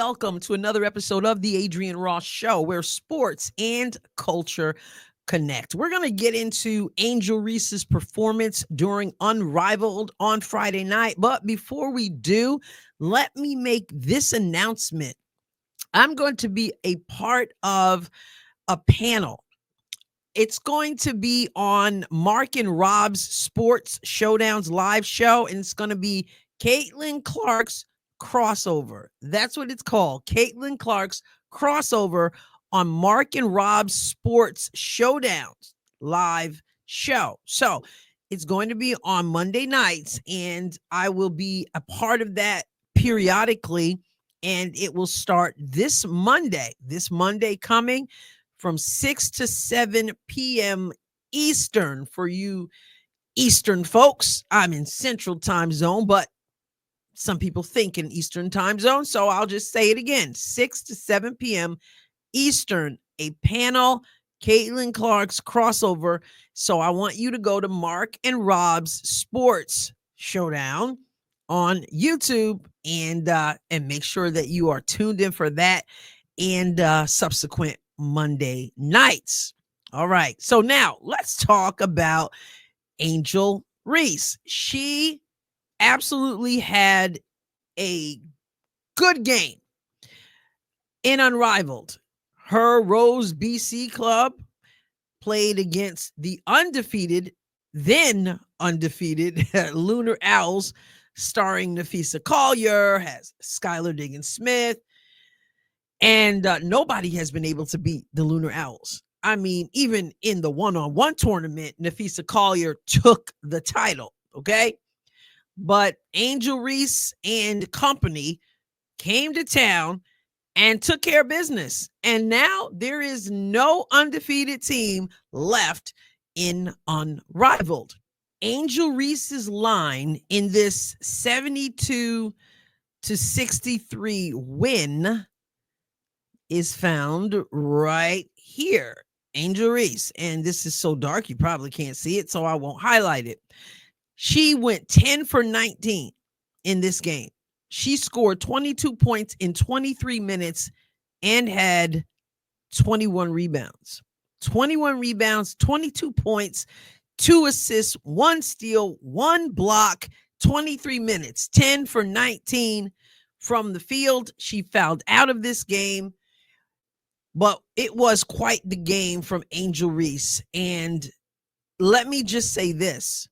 welcome to another episode of the Adrienne Ross Show, where sports and culture connect. We're going to get into Angel Reese's performance during Unrivaled on Friday night. But before we do, let me make this announcement. I'm going to be a part of a panel. It's going to be on Mark and Rob's Sports Showdowns live show, and it's going to be Caitlin Clark's crossover. That's what it's called. Caitlin Clark's crossover on Mark and Rob's Sports Showdowns live show. So it's going to be on Monday nights, and I will be a part of that periodically, and it will start this Monday coming from 6 to 7 p.m. Eastern for you Eastern folks. I'm in Central Time Zone, but some people think in Eastern Time Zone, so I'll just say it again, 6 to 7 p.m. Eastern, a panel, Caitlin Clark's crossover. So I want you to go to Mark and Rob's Sports Showdown on YouTube and make sure that you are tuned in for that and subsequent Monday nights. All right. So now let's talk about Angel Reese. She absolutely had a good game in Unrivaled. Her Rose BC club played against the then undefeated Lunar Owls, starring Napheesa Collier, has Skylar Diggins-Smith, and nobody has been able to beat the Lunar Owls. I mean, even in the one-on-one tournament, Napheesa Collier took the title, okay? But Angel Reese and company came to town and took care of business. And now there is no undefeated team left in Unrivaled. Angel Reese's line in this 72-63 win is found right here. Angel Reese. And this is so dark, you probably can't see it, so I won't highlight it. She went 10 for 19 in this game. She scored 22 points in 23 minutes and had 21 rebounds. 21 rebounds, 22 points, 2 assists, 1 steal, 1 block, 23 minutes, 10 for 19 from the field. She fouled out of this game, but it was quite the game from Angel Reese. And let me just say this.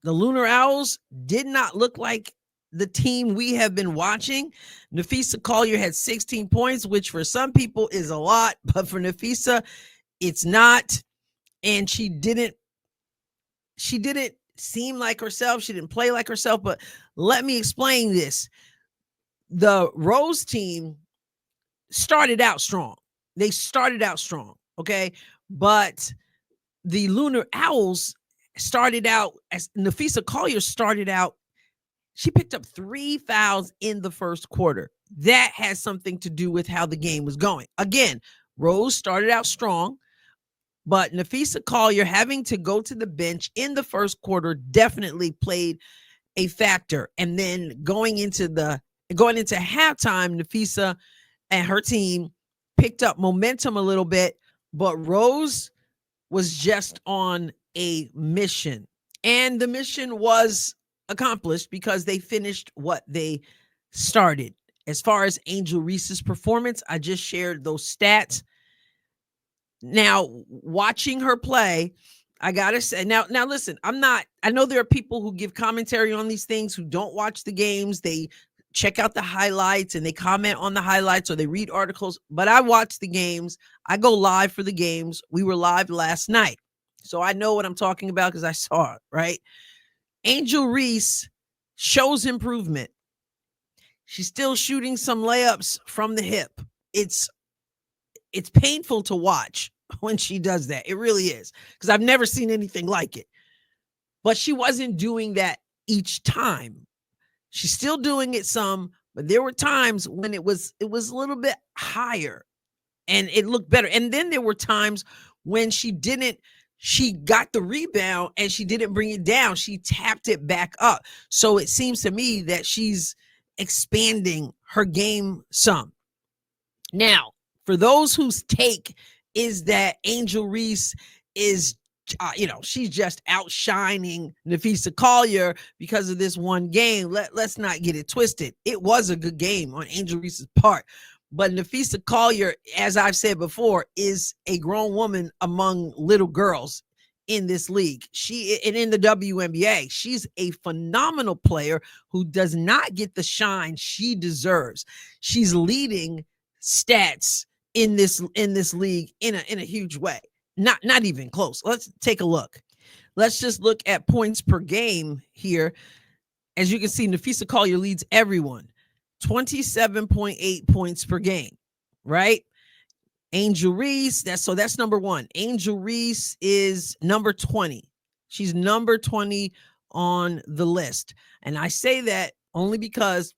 The Lunar Owls did not look like the team we have been watching. Napheesa Collier had 16 points, which for some people is a lot, but for Napheesa, it's not. And she didn't seem like herself. She didn't play like herself, but let me explain this. The Rose team started out strong. They started out strong, okay? But the Lunar Owls started out, as Napheesa Collier started out, she picked up 3 fouls in the first quarter. That has something to do with how the game was going. Again, Rose started out strong, but Napheesa Collier having to go to the bench in the first quarter definitely played a factor. And then going into halftime, Napheesa and her team picked up momentum a little bit, but Rose was just on a mission. And the mission was accomplished because they finished what they started. As far as Angel Reese's performance, I just shared those stats. Now, watching her play, I gotta say, now listen, I know there are people who give commentary on these things who don't watch the games. They check out the highlights and they comment on the highlights or they read articles, but I watch the games. I go live for the games. We were live last night, so I know what I'm talking about because I saw it, right? Angel Reese shows improvement. She's still shooting some layups from the hip. It's painful to watch when she does that. It really is, because I've never seen anything like it. But she wasn't doing that each time. She's still doing it some, but there were times when it was a little bit higher and it looked better. And then there were times when she got the rebound and she didn't bring it down. She tapped it back up. So it seems to me that she's expanding her game some. Now, for those whose take is that Angel Reese is, she's just outshining Napheesa Collier because of this one game, let's not get it twisted. It was a good game on Angel Reese's part. But Napheesa Collier, as I've said before, is a grown woman among little girls in this league. And in the WNBA, she's a phenomenal player who does not get the shine she deserves. She's leading stats in this league in a huge way. Not even close. Let's take a look. Let's just look at points per game here. As you can see, Napheesa Collier leads everyone. 27.8 points per game, right? Angel Reese, that's number one. Angel Reese is number 20. She's number 20 on the list. And I say that only because,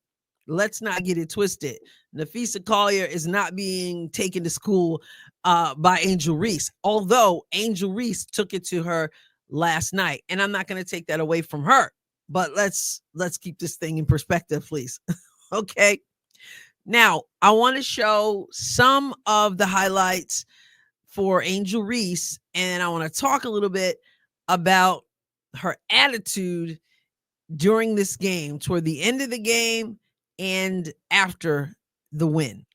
let's not get it twisted, Napheesa Collier is not being taken to school by Angel Reese, although Angel Reese took it to her last night. And I'm not going to take that away from her. But let's keep this thing in perspective, please. Okay. Now, I want to show some of the highlights for Angel Reese, and I want to talk a little bit about her attitude during this game, toward the end of the game and after the win.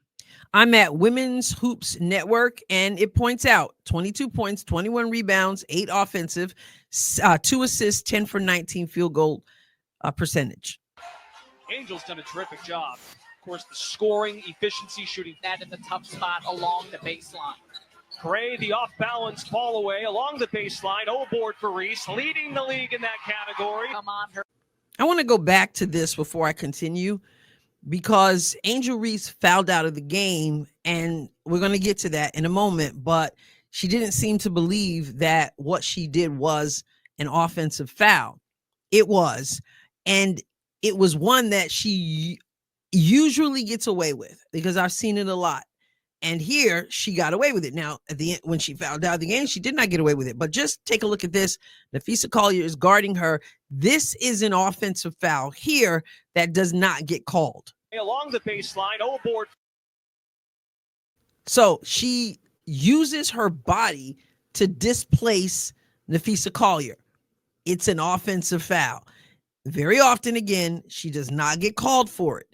I'm at Women's Hoops Network, and it points out 22 points, 21 rebounds, 8 offensive, 2 assists, 10 for 19 field goal percentage. Angel's done a terrific job. Of course, the scoring, efficiency, shooting that in the tough spot along the baseline. Gray, the off-balance ball away along the baseline. board for Reese, leading the league in that category. Come on, her. I want to go back to this before I continue, because Angel Reese fouled out of the game, and we're going to get to that in a moment, but she didn't seem to believe that what she did was an offensive foul. It was, and it was one that she usually gets away with, because I've seen it a lot. And here she got away with it. Now, at the end, when she fouled out of the game, she did not get away with it. But just take a look at this. Napheesa Collier is guarding her. This is an offensive foul here that does not get called. Along the baseline, board. So she uses her body to displace Napheesa Collier. It's an offensive foul. Very often, again, she does not get called for it.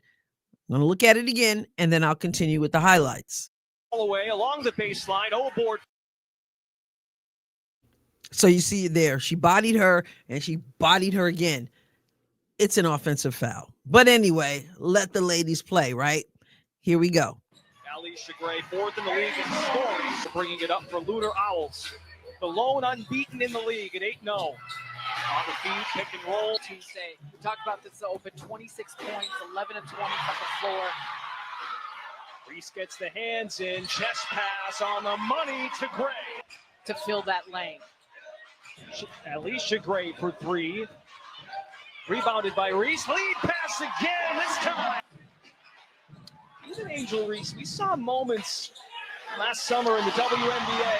I'm going to look at it again, and then I'll continue with the highlights. All the way along the baseline, board. So you see it there. She bodied her, and she bodied her again. It's an offensive foul. But anyway, let the ladies play, right? Here we go. Alicia Gray, 4th in the league in scoring, bringing it up for Lunar Owls. The lone unbeaten in the league at 8-0. On the feed, pick and roll. Tuesday. We talked about this open, 26 points, 11 of 20 from the floor. Reese gets the hands in, chest pass on the money to Gray. To fill that lane. Alicia Gray for 3. Rebounded by Reese. Lead pass again, this time. Even Angel Reese, we saw moments last summer in the WNBA.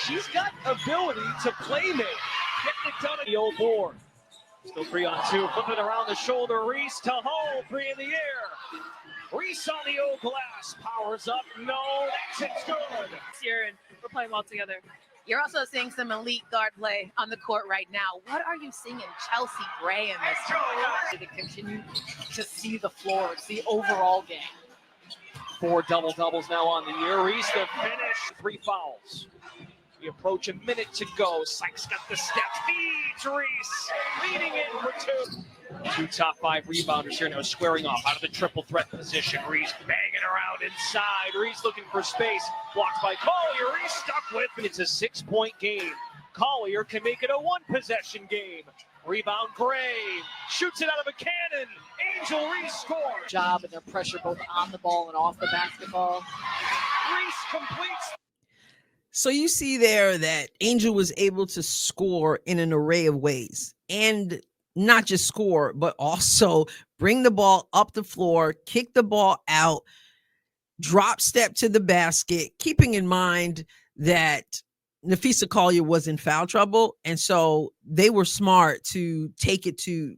She's got ability to play make. Getting it done at the board. Still 3-on-2. Flipping it around the shoulder. Reese to hole. 3 in the air. Reese on the glass. Powers up. No, that's it. Good. And we're playing well together. You're also seeing some elite guard play on the court right now. What are you seeing in Chelsea Gray in this? To continue to see the floor, see overall game. 4 double-doubles now on the year. Reese the finish. 3 fouls. We approach a minute to go. Sykes got the steps. Feeds Reese. Leading in for 2. 2 top 5 rebounders here now squaring off out of the triple threat position. Reese banging around inside. Reese looking for space. Blocked by Collier. Reese stuck with it. It's a 6-point game. Collier can make it a 1-possession game. Rebound Gray. Shoots it out of a cannon. Angel Reese scores. Job and their pressure both on the ball and off the basketball. Reese completes. So you see there that Angel was able to score in an array of ways, and not just score, but also bring the ball up the floor, kick the ball out, drop step to the basket, keeping in mind that Napheesa Collier was in foul trouble. And so they were smart to take it to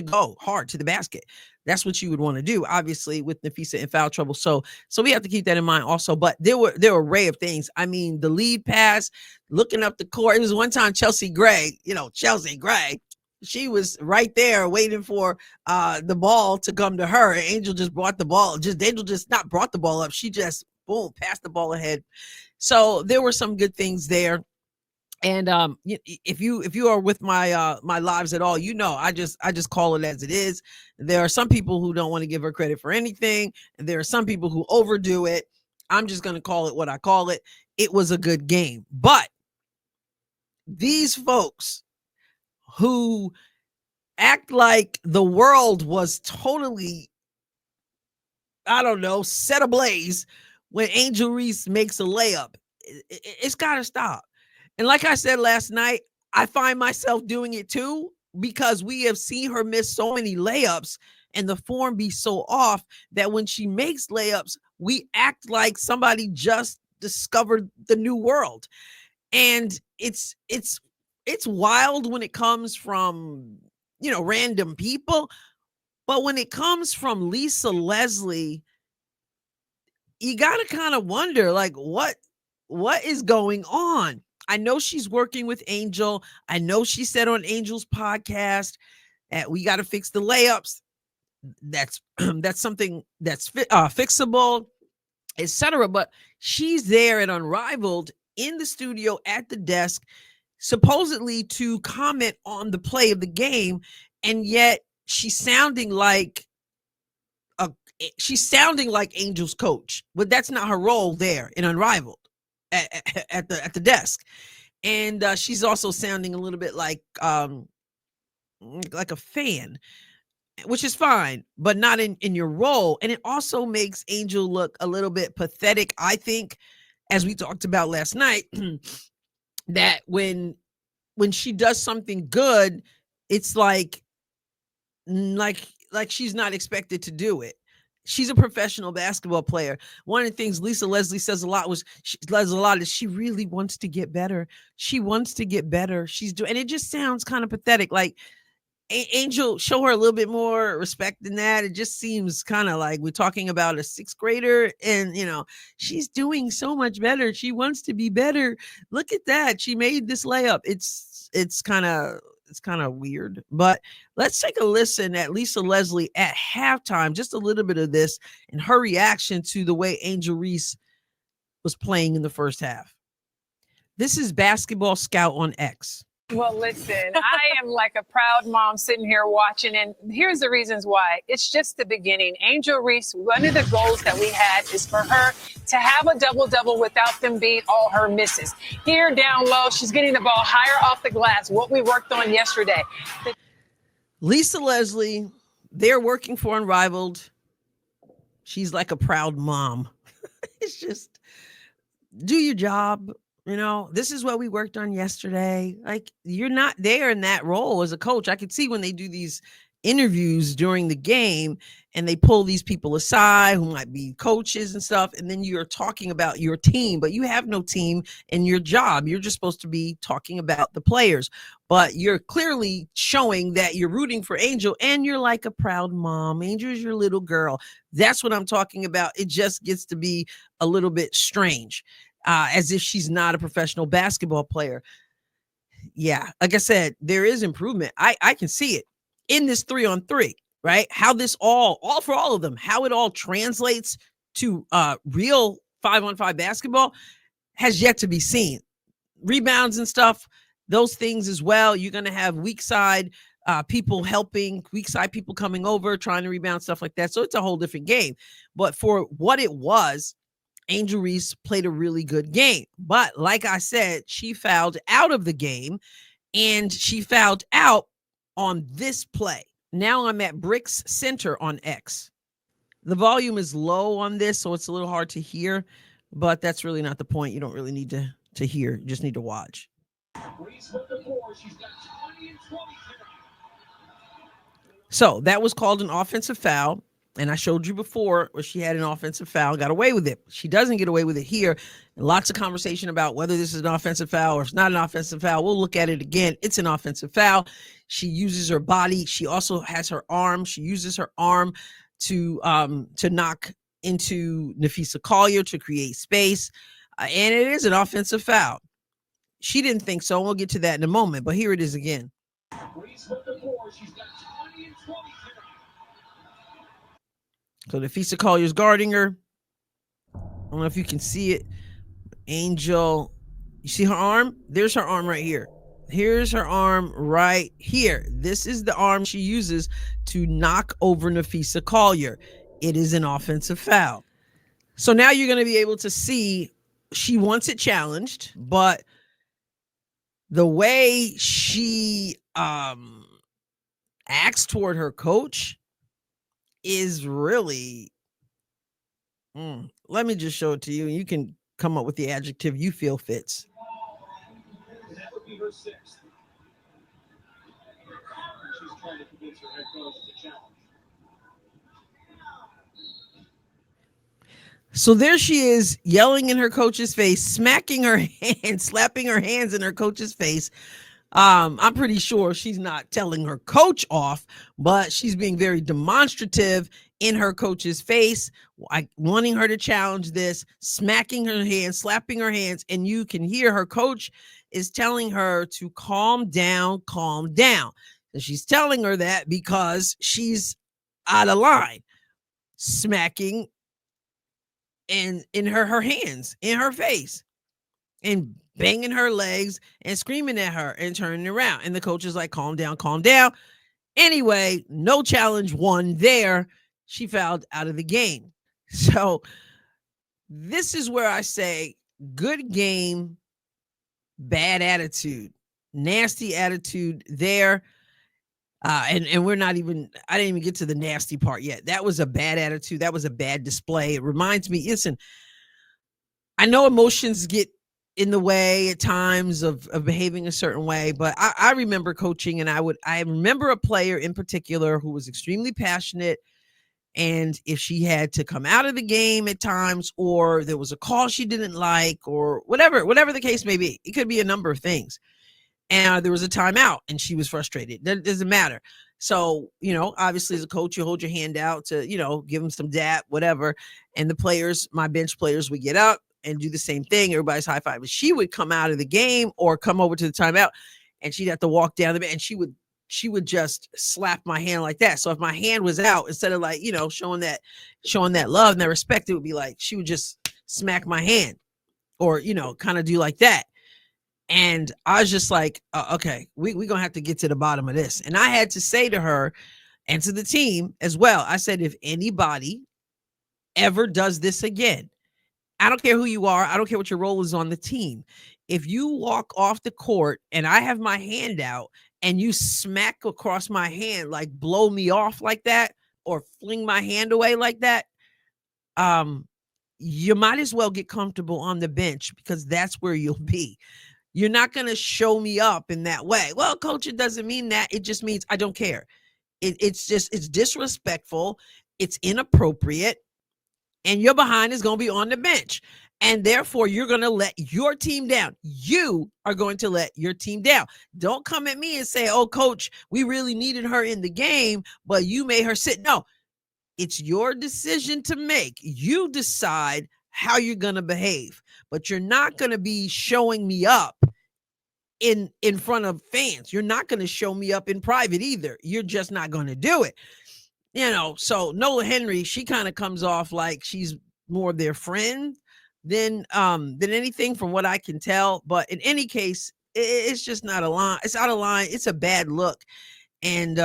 go hard to the basket. That's what you would want to do, obviously, with Napheesa in foul trouble. So we have to keep that in mind also. But there were an array of things. I mean, the lead pass, looking up the court. It was one time Chelsea Gray, she was right there waiting for the ball to come to her. Angel just brought the ball. Angel just not brought the ball up. She just boom, passed the ball ahead. So there were some good things there. And if you are with my my lives at all, I just call it as it is. There are some people who don't want to give her credit for anything, and there are some people who overdo it. I'm just going to call it what I call it. It was a good game. But these folks who act like the world was totally, I don't know, set ablaze when Angel Reese makes a layup, it's got to stop. And like I said last night, I find myself doing it too, because we have seen her miss so many layups and the form be so off that when she makes layups, we act like somebody just discovered the new world. And it's wild when it comes from, random people. But when it comes from Lisa Leslie, you got to kind of wonder, like, what is going on? I know she's working with Angel. I know she said on Angel's podcast that we got to fix the layups. That's something that's fixable, etc. But she's there at Unrivaled in the studio at the desk, supposedly to comment on the play of the game, and yet she's sounding like Angel's coach, but that's not her role there in Unrivaled at the desk. And she's also sounding a little bit like a fan, which is fine, but not in your role. And it also makes Angel look a little bit pathetic, I think, as we talked about last night, that when she does something good, it's like she's not expected to do it. She's a professional basketball player. One of the things Lisa Leslie says a lot is she really wants to get better. She wants to get better. And it just sounds kind of pathetic. Like, Angel, show her a little bit more respect than that. It just seems kind of like we're talking about a sixth grader, and she's doing so much better. She wants to be better. Look at that. She made this layup. It's kind of weird. But let's take a listen at Lisa Leslie at halftime, just a little bit of this and her reaction to the way Angel Reese was playing in the first half. This is Basketball Scout on X. Well, listen, I am like a proud mom sitting here watching, and here's the reasons why. It's just the beginning. Angel Reese, one of the goals that we had is for her to have a double-double without them being all her misses. Here, down low, she's getting the ball higher off the glass, what we worked on yesterday. Lisa Leslie, they're working for Unrivaled. She's like a proud mom. It's just, do your job. This is what we worked on yesterday. Like, you're not there in that role as a coach. I could see when they do these interviews during the game and they pull these people aside who might be coaches and stuff, and then you're talking about your team, but you have no team in your job. You're just supposed to be talking about the players, but you're clearly showing that you're rooting for Angel and you're like a proud mom. Angel's your little girl. That's what I'm talking about. It just gets to be a little bit strange. As if she's not a professional basketball player. Yeah, like I said, there is improvement. I can see it in this 3-on-3, right? How this all for all of them, how it all translates to real 5-on-5 basketball has yet to be seen. Rebounds and stuff, those things as well. You're going to have weak side people helping, weak side people coming over, trying to rebound, stuff like that. So it's a whole different game. But for what it was, Angel Reese played a really good game. But like I said, she fouled out of the game, and she fouled out on this play. Now I'm at Bricks Center on X. The volume is low on this, so it's a little hard to hear, but that's really not the point. You don't really need to hear. You just need to watch. So that was called an offensive foul. And I showed you before where she had an offensive foul, got away with it. She doesn't get away with it here. And lots of conversation about whether this is an offensive foul or it's not an offensive foul. We'll look at it again. It's an offensive foul. She uses her body. She also has her arm. She uses her arm to knock into Napheesa Collier to create space. And it is an offensive foul. She didn't think so. We'll get to that in a moment. But here it is again. Reese with the 4. She's got 20 and 20 tonight. So Napheesa Collier's guarding her. I don't know if you can see it. Angel, you see her arm? There's her arm right here. Here's her arm right here. This is the arm she uses to knock over Napheesa Collier. It is an offensive foul. So now you're going to be able to see she wants it challenged, but the way she acts toward her coach is really, let me just show it to you. You can come up with the adjective you feel fits. That would be her 6th. She's trying to convince her head coach to challenge. So there she is, yelling in her coach's face, smacking her hand, slapping her hands in her coach's face. I'm pretty sure she's not telling her coach off, but she's being very demonstrative in her coach's face, wanting her to challenge this, smacking her hands, slapping her hands. And you can hear her coach is telling her to calm down, calm down. And she's telling her that because she's out of line, smacking and in her hands, in her face, and banging her legs and screaming at her and turning around. And the coach is like, calm down, calm down. Anyway, no challenge won there. She fouled out of the game. So this is where I say good game, bad attitude, nasty attitude there. And we're not even, I didn't even get to the nasty part yet. That was a bad attitude. That was a bad display. It reminds me, listen, I know emotions get in the way at times of behaving a certain way, but I remember coaching, and I remember a player in particular who was extremely passionate. And if she had to come out of the game at times, or there was a call she didn't like, or whatever the case may be, it could be a number of things. And there was a timeout and she was frustrated. That doesn't matter. So, obviously as a coach, you hold your hand out to, give them some dap, whatever. And the players, my bench players, would get up and do the same thing. Everybody's high five. But she would come out of the game or come over to the timeout, and she'd have to walk down the bench, and she would just slap my hand like that. So if my hand was out, instead of like, showing that love and that respect, it would be like, she would just smack my hand or, kind of do like that. And I was just like, okay, we're going to have to get to the bottom of this. And I had to say to her and to the team as well, I said, if anybody ever does this again, I don't care who you are. I don't care what your role is on the team. If you walk off the court and I have my hand out and you smack across my hand, like blow me off like that, or fling my hand away like that, you might as well get comfortable on the bench, because that's where you'll be. You're not going to show me up in that way. Well, coach, it doesn't mean that. It just means I don't care. It's disrespectful. It's inappropriate. And your behind is going to be on the bench. And therefore, you're going to let your team down. You are going to let your team down. Don't come at me and say, oh, coach, we really needed her in the game, but you made her sit. No, it's your decision to make. You decide how you're going to behave, but you're not going to be showing me up in front of fans. You're not going to show me up in private either. You're just not going to do it. So Nola Henry, she kind of comes off like she's more their friend than anything, from what I can tell. But in any case, it's just not a line. It's out of line. It's a bad look. And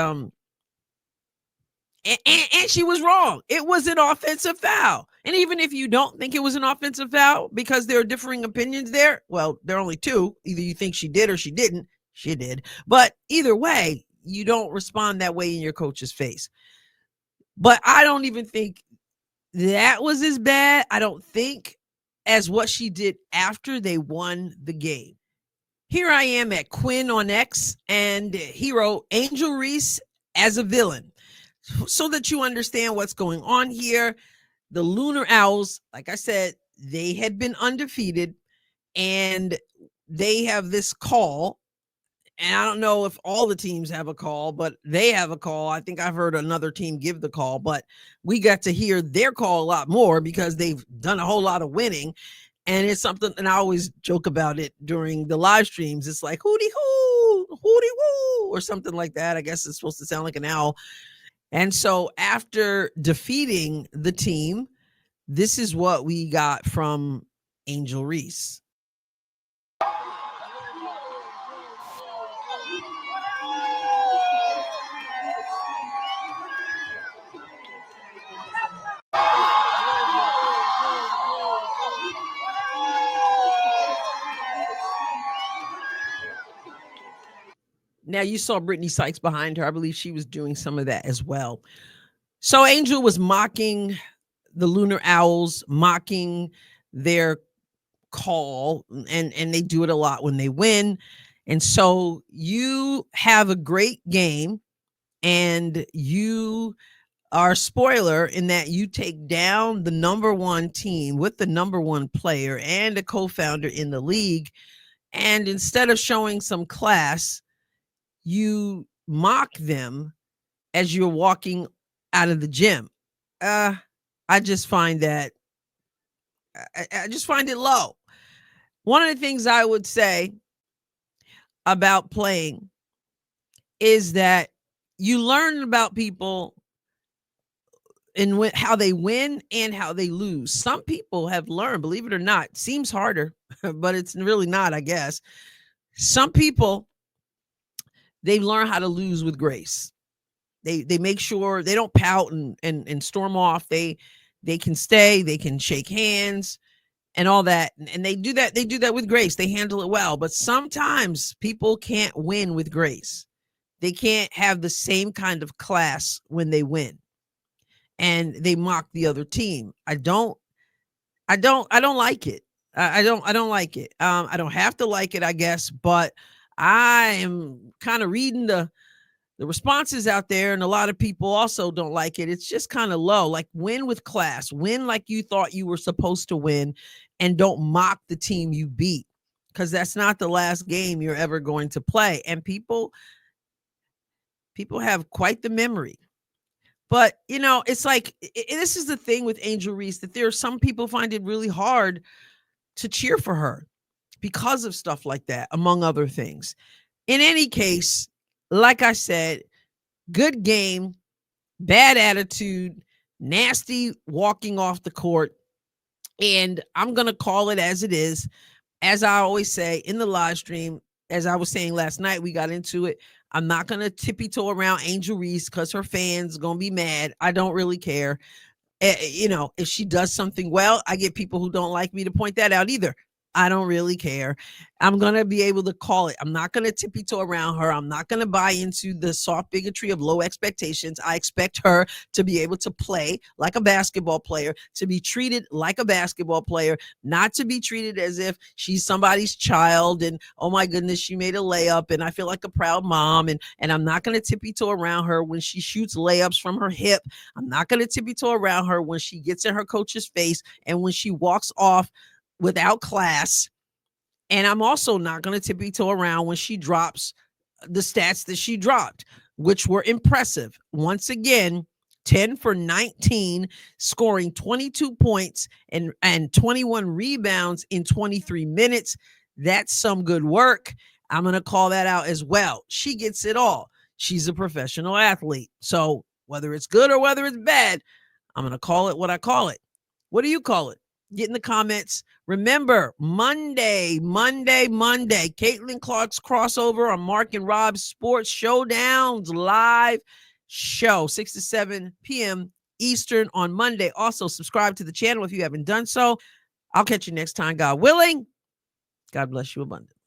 she was wrong. It was an offensive foul. And even if you don't think it was an offensive foul, because there are differing opinions there, well, there are only two. Either you think she did or she didn't. She did. But either way, you don't respond that way in your coach's face. But I don't even think that was as bad, I don't think, as what she did after they won the game. Here I am at Quinn on X, and he wrote Angel Reese as a villain. so that you understand what's going on here. The Lunar Owls, like I said, they had been undefeated, and they have this call. And I don't know if all the teams have a call, but they have a call. I think I've heard another team give the call, but we got to hear their call a lot more because they've done a whole lot of winning. And it's something, and I always joke about it during the live streams. It's like hooty hoo, hooty woo, or something like that. I guess it's supposed to sound like an owl. And so after defeating the team, this is what we got from Angel Reese. Now, you saw Brittany Sykes behind her. I believe she was doing some of that as well. So Angel was mocking the Lunar Owls, mocking their call, and they do it a lot when they win. And so you have a great game, and you are a spoiler in that you take down the number one team with the number one player and a co-founder in the league. And instead of showing some class, you mock them as you're walking out of the gym. I just find that I just find it low. One of the things I would say about playing is that you learn about people and how they win and how they lose. Some people have learned, believe it or not, seems harder, but it's really not, I guess. Some people, they learn how to lose with grace. They make sure they don't pout and storm off. They can stay, they can shake hands and all that. And they do that with grace. They handle it well. But sometimes people can't win with grace. They can't have the same kind of class when they win. And they mock the other team. I don't like it. I don't like it. I don't have to like it, I guess, but I am kind of reading the responses out there, and a lot of people also don't like it. It's just kind of low. Like, win with class, win like you thought you were supposed to win, and don't mock the team you beat, because that's not the last game you're ever going to play. And people have quite the memory. But, it's like, this is the thing with Angel Reese, that there are some people find it really hard to cheer for her because of stuff like that, among other things. In any case, like I said, good game, bad attitude, nasty walking off the court. And I'm going to call it as it is. As I always say in the live stream, as I was saying last night, we got into it. I'm not going to tippy-toe around Angel Reese because her fans are going to be mad. I don't really care. If she does something well, I get people who don't like me to point that out either. I don't really care. I'm going to be able to call it. I'm not going to tippy-toe around her. I'm not going to buy into the soft bigotry of low expectations. I expect her to be able to play like a basketball player, to be treated like a basketball player, not to be treated as if she's somebody's child and, oh my goodness, she made a layup and I feel like a proud mom. And I'm not going to tippy-toe around her when she shoots layups from her hip. I'm not going to tippy-toe around her when she gets in her coach's face and when she walks off without class. And I'm also not going to tippy-toe around when she drops the stats that she dropped, which were impressive. Once again, 10 for 19, scoring 22 points and 21 rebounds in 23 minutes. That's some good work. I'm going to call that out as well. She gets it all. She's a professional athlete. So whether it's good or whether it's bad, I'm going to call it what I call it. What do you call it? Get in the comments. Remember, Monday, Caitlin Clark's crossover on Mark and Rob's Sports Showdowns live show, 6 to 7 p.m. Eastern on Monday. Also, subscribe to the channel if you haven't done so. I'll catch you next time, God willing. God bless you abundantly.